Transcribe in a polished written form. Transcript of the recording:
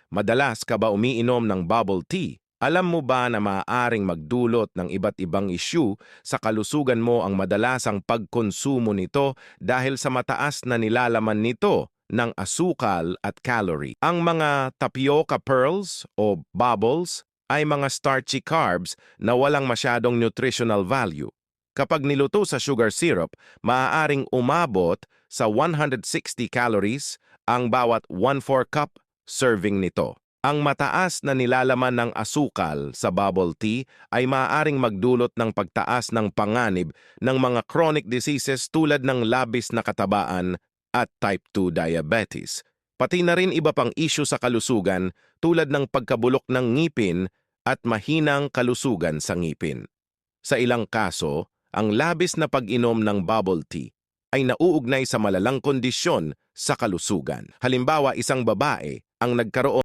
Madalas ka ba umiinom ng bubble tea? Alam mo ba na maaaring magdulot ng iba't ibang issue sa kalusugan mo ang madalasang pagkonsumo nito dahil sa mataas na nilalaman nito ng asukal at calorie? Ang mga tapioca pearls o bubbles ay mga starchy carbs na walang masyadong nutritional value. Kapag niluto sa sugar syrup, maaaring umabot sa 160 calories ang bawat 1/4 cup serving nito. Ang mataas na nilalaman ng asukal sa bubble tea ay maaaring magdulot ng pagtaas ng panganib ng mga chronic diseases tulad ng labis na katabaan at type 2 diabetes. Pati na rin iba pang issue sa kalusugan tulad ng pagkabulok ng ngipin at mahinang kalusugan sa ngipin. Sa ilang kaso, ang labis na pag-inom ng bubble tea ay nauugnay sa malalang kondisyon sa kalusugan. Halimbawa, isang babae ang nagkaroon